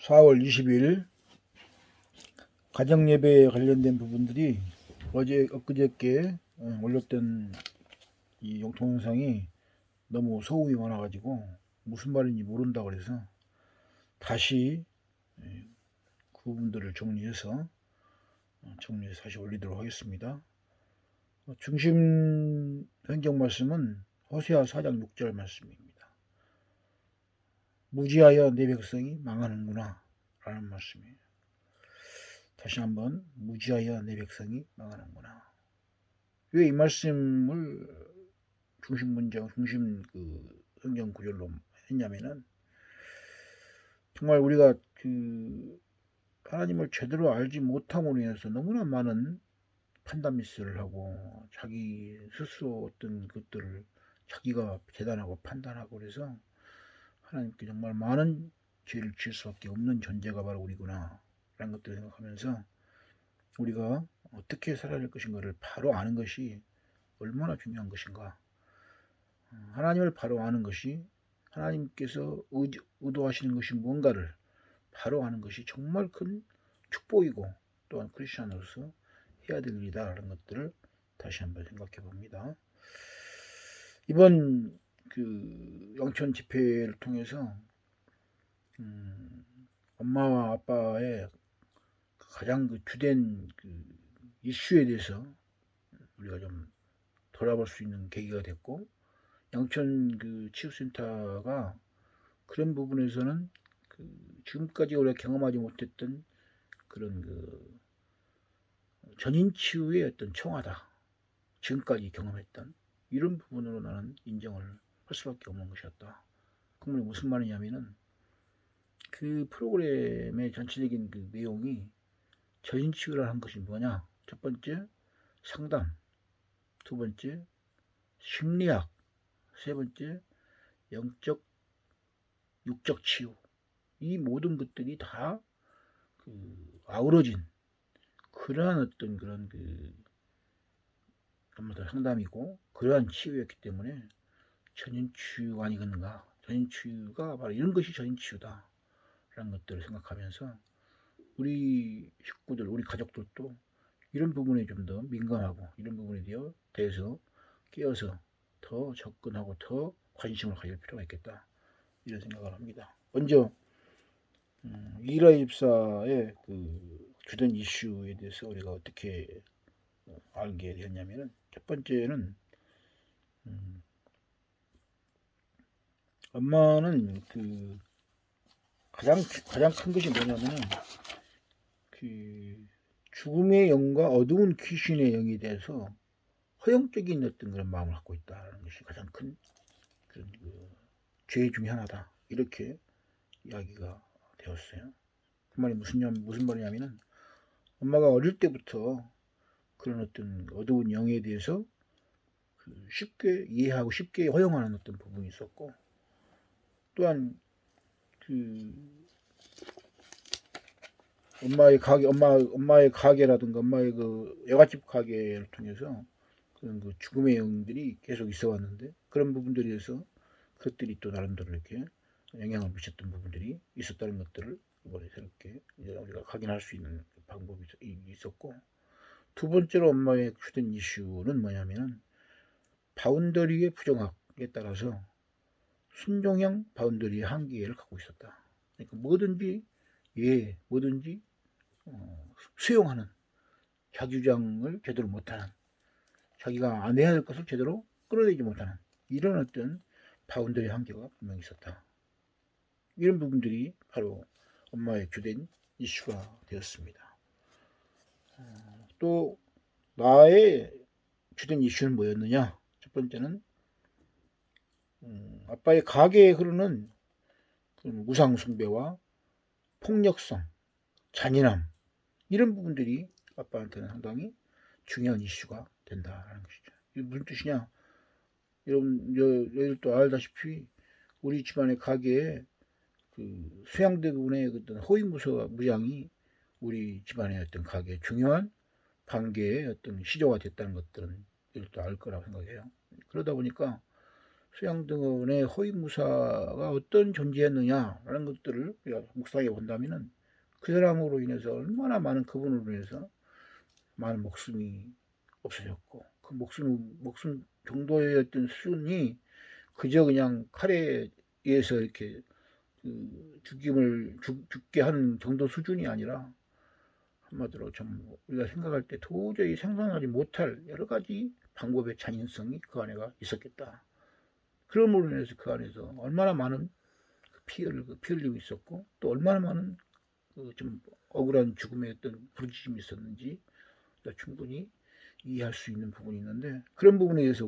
4월 20일 가정예배에 관련된 부분들이 엊그저께 올렸던 이 동영상이 너무 소음이 많아가지고 무슨 말인지 모른다 그래서 다시 그 부분들을 정리해서 다시 올리도록 하겠습니다. 중심 성경 말씀은 호세아 4장 6절 말씀입니다. 무지하여 내 백성이 망하는구나 라는 말씀이에요. 다시 한번 무지하여 내 백성이 망하는구나. 왜 이 말씀을 중심 문장, 중심 성경 구절로 했냐면은 정말 우리가 하나님을 제대로 알지 못함으로 인해서 너무나 많은 판단 미스를 하고 자기 스스로 어떤 것들을 자기가 재단하고 판단하고 그래서 하나님께 정말 많은 죄를 지을 수밖에 없는 존재가 바로 우리구나 라는 것들을 생각하면서 우리가 어떻게 살아야 할 것인가를 바로 아는 것이 얼마나 중요한 것인가. 하나님을 바로 아는 것이 하나님께서 의도하시는 것이 뭔가를 바로 아는 것이 정말 큰 축복이고 또한 크리스천으로서 해야 될 일이다 라는 것들을 다시 한번 생각해 봅니다. 이번 영천 집회를 통해서 엄마와 아빠의 가장 주된 이슈에 대해서 우리가 좀 돌아볼 수 있는 계기가 됐고, 영천 치유센터가 그런 부분에서는 지금까지 우리가 경험하지 못했던 그런 전인 치유의 어떤 청하다. 지금까지 경험했던 이런 부분으로 나는 인정을 할 수밖에 없는 것이었다. 그 말이 무슨 말이냐면은 그 프로그램의 전체적인 내용이 전인 치유를 한 것이 뭐냐? 첫 번째 상담, 두 번째 심리학, 세 번째 영적 육적 치유. 이 모든 것들이 다 아우러진 그러한 어떤 그런 상담이고 그러한 치유였기 때문에 전인치유가 아니겠는가. 전인치유가 바로 이런 것이 전인치유다 라는 것들을 생각하면서 우리 식구들, 우리 가족들도 이런 부분에 좀 더 민감하고 이런 부분에 대해서 깨어서 더 접근하고 더 관심을 가질 필요가 있겠다 이런 생각을 합니다. 먼저 이라 집사의 주된 이슈에 대해서 우리가 어떻게 알게 되었냐면은 첫 번째는 엄마는 가장 큰 것이 뭐냐면은 죽음의 영과 어두운 귀신의 영에 대해서 허영적인 어떤 그런 마음을 갖고 있다는 것이 가장 큰 그런 죄 중에 하나다. 이렇게 이야기가 되었어요. 그 말이 무슨 말이냐면은 엄마가 어릴 때부터 그런 어떤 어두운 영에 대해서 쉽게 이해하고 쉽게 허용하는 어떤 부분이 있었고, 또한 엄마의 가게라든가 엄마의 여갓집 가게를 통해서 그런 죽음의 영들이 계속 있어 왔는데 그런 부분들에 대해서 그것들이 또 나름대로 이렇게 영향을 미쳤던 부분들이 있었다는 것들을 이번에 새롭게 우리가 확인할 수 있는 방법이 있었고, 두 번째로 엄마의 주된 이슈는 뭐냐면은 바운더리의 부정학에 따라서 순종형 바운더리의 한계를 갖고 있었다. 그러니까 뭐든지 수용하는, 자기 주장을 제대로 못하는, 자기가 안 해야 할 것을 제대로 끌어내지 못하는 이런 어떤 바운더리 한계가 분명히 있었다. 이런 부분들이 바로 엄마의 주된 이슈가 되었습니다. 또 나의 주된 이슈는 뭐였느냐? 첫 번째는 아빠의 가게에 흐르는 무상 숭배와 폭력성, 잔인함 이런 부분들이 아빠한테는 상당히 중요한 이슈가 된다라는 것이죠. 이게 무슨 뜻이냐? 여러분도 알다시피 우리 집안의 가게에 수양대군의 어떤 호위무장이 우리 집안의 어떤 가게의 중요한 반개의 어떤 시조가 됐다는 것들은 여러분도 알 거라고 생각해요. 그러다 보니까 수양등원의 허위무사가 어떤 존재였느냐라는 것들을 우리가 묵상해 본다면은 그 사람으로 인해서 얼마나 많은 그분으로 인해서 많은 목숨이 없어졌고 그 목숨 정도의 어떤 수준이 그저 그냥 칼에 의해서 이렇게 죽게 하는 정도 수준이 아니라 한마디로 좀 우리가 생각할 때 도저히 상상하지 못할 여러 가지 방법의 잔인성이 그 안에가 있었겠다. 그럼으로 인해서 그 안에서 얼마나 많은 피 흘리고 있었고 또 얼마나 많은 좀 억울한 죽음의 어떤 부르짖음이 있었는지 충분히 이해할 수 있는 부분이 있는데 그런 부분에 대해서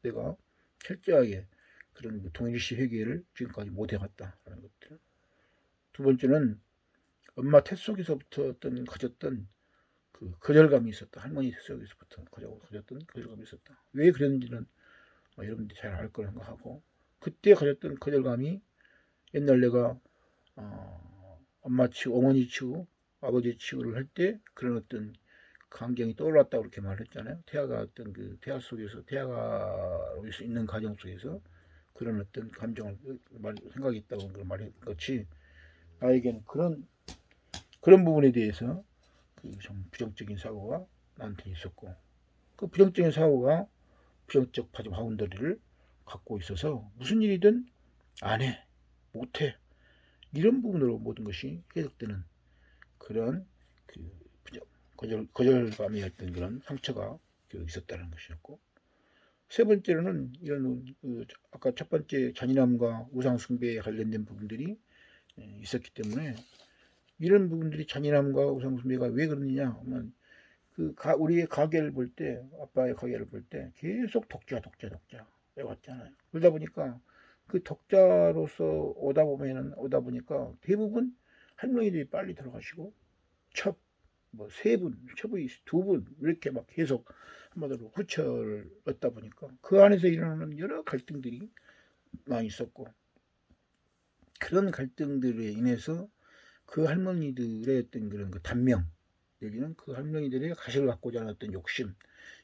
내가 철저하게 그런 동일시 회개를 지금까지 못 해갔다라는 것들. 두 번째는 엄마 태 속에서부터 가졌던 그 거절감이 있었다. 할머니 태 속에서부터 가졌던 거절감이 있었다. 왜 그랬는지는 여러분들이 잘 알 거라 생각하고 그때 가졌던 거절감이 옛날 내가 엄마 치고 어머니 치고 아버지 치고를 할 때 그런 어떤 감정이 떠올랐다고 그렇게 말했잖아요. 태아가 어떤 그 태아 속에서 태아가 있는 가정 속에서 그런 어떤 감정을 생각이 있다고 그런 말이 같이 나에게는 그런 부분에 대해서 좀 부정적인 사고가 나한테 있었고 그 부정적인 사고가 부정적 바운더리를 갖고 있어서 무슨 일이든 안 해, 못 해. 이런 부분으로 모든 것이 해석되는 그런 거절감이 어떤 그런 상처가 있었다는 것이었고 세 번째로는 이런 아까 첫 번째 잔인함과 우상 숭배에 관련된 부분들이 있었기 때문에 이런 부분들이 잔인함과 우상 숭배가 왜 그러느냐 하면 우리의 가게를 볼 때 아빠의 가게를 볼 때 계속 독자 해왔잖아요. 그러다 보니까 그 독자로서 오다 보니까 대부분 할머니들이 빨리 들어가시고 세 분, 첩의 두 분 이렇게 막 계속 한마디로 후처를 얻다 보니까 그 안에서 일어나는 여러 갈등들이 많이 있었고 그런 갈등들에 인해서 그 할머니들의 어떤 그런 단명 내지는 그 할머니들의 가시를 갖고자 하는 어떤 욕심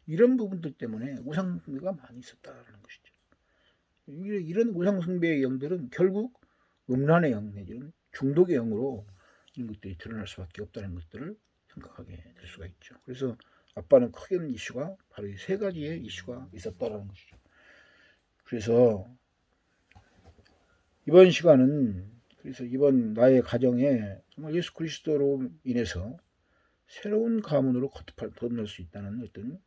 이런 부분들 때문에 우상숭배가 많이 있었다는 것이죠. 이런 우상숭배의 영들은 결국 음란의 영 내지는 중독의 영으로 이런 것들이 드러날 수밖에 없다는 것들을 생각하게 될 수가 있죠. 그래서 아빠는 크게 이슈가 바로 이 세 가지의 이슈가 있었다는 것이죠. 그래서 이번 나의 가정에 정말 예수 그리스도로 인해서 새로운 가문으로 거듭날 수 있다는 어떤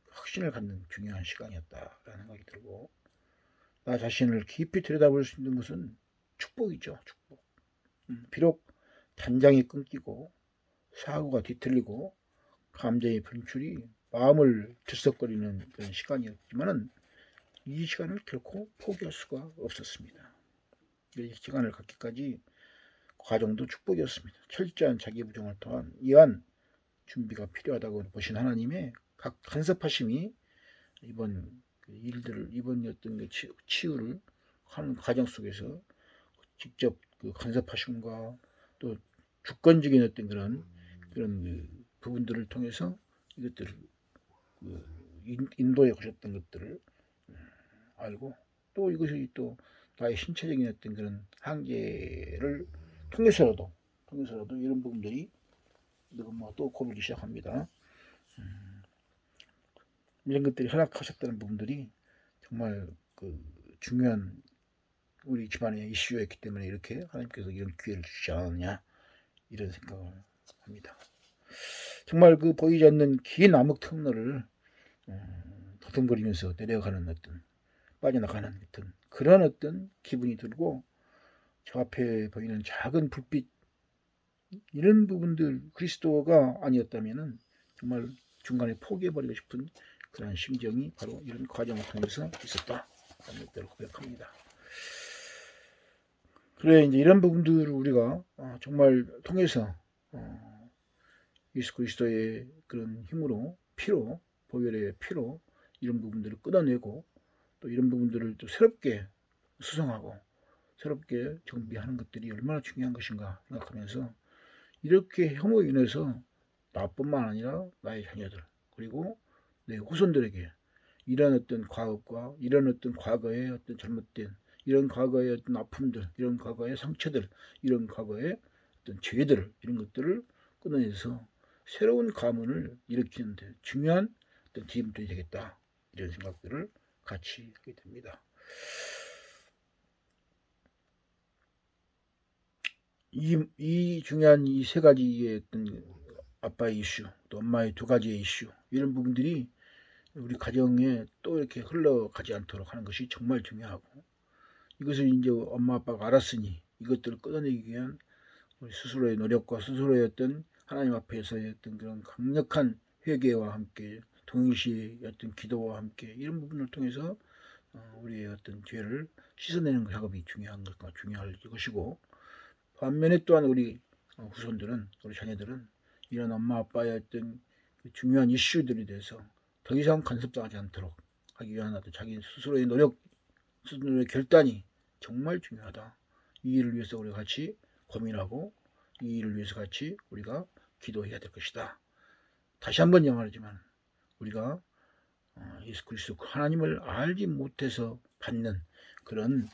확신을 갖는 중요한 시간이었다라는 생각이 들고 나 자신을 깊이 들여다볼 수 있는 것은 축복이죠. 축복. 비록 단장이 끊기고 사고가 뒤틀리고 감정의 분출이 마음을 들썩거리는 그런 시간이었지만은 이 시간을 결코 포기할 수가 없었습니다. 이 시간을 갖기까지 과정도 축복이었습니다. 철저한 자기 부정을 통한 이러한 준비가 필요하다고 보신 하나님의 각 간섭하심이 이번 어떤 치유를 하는 과정 속에서 직접 간섭하심과 또 주권적인 어떤 그런 부분들을 통해서 이것들을 인도해 오셨던 것들을 알고 또 이것이 또 나의 신체적인 어떤 그런 한계를 통해서라도 이런 부분들이 또 고르기 시작합니다. 이런 것들이 허락하셨다는 부분들이 정말 중요한 우리 집안의 이슈였기 때문에 이렇게 하나님께서 이런 기회를 주시지 않았냐 이런 생각을 합니다. 정말 보이지 않는 긴 암흑 터널을 더듬거리면서 내려가는 빠져나가는 그런 어떤 기분이 들고 저 앞에 보이는 작은 불빛 이런 부분들 그리스도가 아니었다면 정말 중간에 포기해버리고 싶은 그런 심정이 바로 이런 과정을 통해서 있었다라는 것들을 고백합니다. 그래 이제 이런 부분들을 우리가 정말 통해서 예수 그리스도의 그런 힘으로 보혈의 피로 이런 부분들을 끊어내고 또 이런 부분들을 또 새롭게 수성하고 새롭게 정비하는 것들이 얼마나 중요한 것인가 생각하면서 이렇게 혐오로 인해서 나뿐만 아니라 나의 자녀들 그리고 내 후손들에게 이런 어떤 과업과 이런 어떤 과거의 어떤 잘못된 이런 과거의 어떤 아픔들, 이런 과거의 상처들, 이런 과거의 어떤 죄들, 이런 것들을 끊어내서 새로운 가문을 일으키는데 중요한 어떤 디딤돌이 되겠다. 이런 생각들을 같이 하게 됩니다. 이 중요한 이 세 가지의 어떤 아빠의 이슈, 또 엄마의 두 가지의 이슈, 이런 부분들이 우리 가정에 또 이렇게 흘러가지 않도록 하는 것이 정말 중요하고, 이것을 이제 엄마 아빠가 알았으니 이것들을 끊어내기 위한 우리 스스로의 노력과 스스로의 어떤 하나님 앞에서의 어떤 그런 강력한 회개와 함께 동일시의 어떤 기도와 함께 이런 부분을 통해서 우리의 어떤 죄를 씻어내는 작업이 중요할 것이고, 반면에 또한 우리 후손들은, 우리 자녀들은 이런 엄마 아빠의 어떤 중요한 이슈들에 대해서 더 이상 간섭당하지 않도록 하기 위한 어떤 자기 스스로의 노력, 스스로의 결단이 정말 중요하다. 이 일을 위해서 우리가 같이 고민하고 이 일을 위해서 같이 우리가 기도해야 될 것이다. 다시 한번 말하지만 우리가 예수 그리스도 하나님을 알지 못해서 받는 그런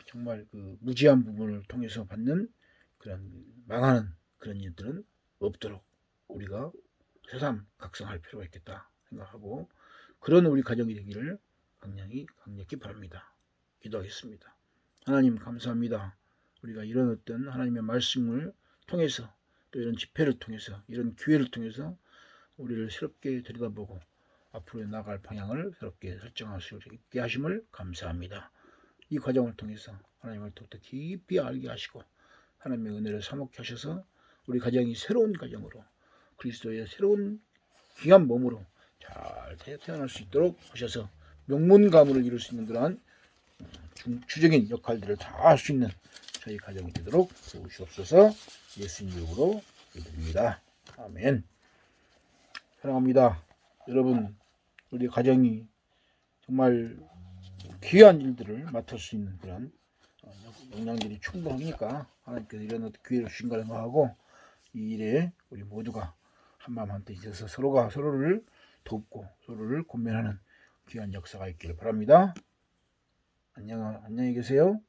정말 무지한 부분을 통해서 받는 그런 망하는 그런 일들은 없도록 우리가 새삼 각성할 필요가 있겠다 생각하고, 그런 우리 가정이 되기를 강력히 바랍니다. 기도하겠습니다. 하나님 감사합니다. 우리가 이런 어떤 하나님의 말씀을 통해서 또 이런 집회를 통해서 이런 기회를 통해서 우리를 새롭게 들여다보고 앞으로 나갈 방향을 새롭게 설정할 수 있게 하심을 감사합니다. 이 과정을 통해서 하나님을 더욱더 깊이 알게 하시고 하나님의 은혜를 사먹게 하셔서 우리 가정이 새로운 가정으로 그리스도의 새로운 귀한 몸으로 잘 태어날 수 있도록 하셔서 명문 가문을 이룰 수 있는 그러한 주적인 역할들을 다 할 수 있는 저희 가정이 되도록 도우시옵소서. 예수님 이름으로 기도드립니다. 아멘. 사랑합니다. 여러분, 우리 가정이 정말 귀한 일들을 맡을 수 있는 그런 역량들이 충분하니까 하나님께서 이런 기회를 주신 거라 생각하고, 이 일에 우리 모두가 한마음 한뜻 있어서 서로가 서로를 돕고 서로를 권면하는 귀한 역사가 있기를 바랍니다. 안녕히 계세요.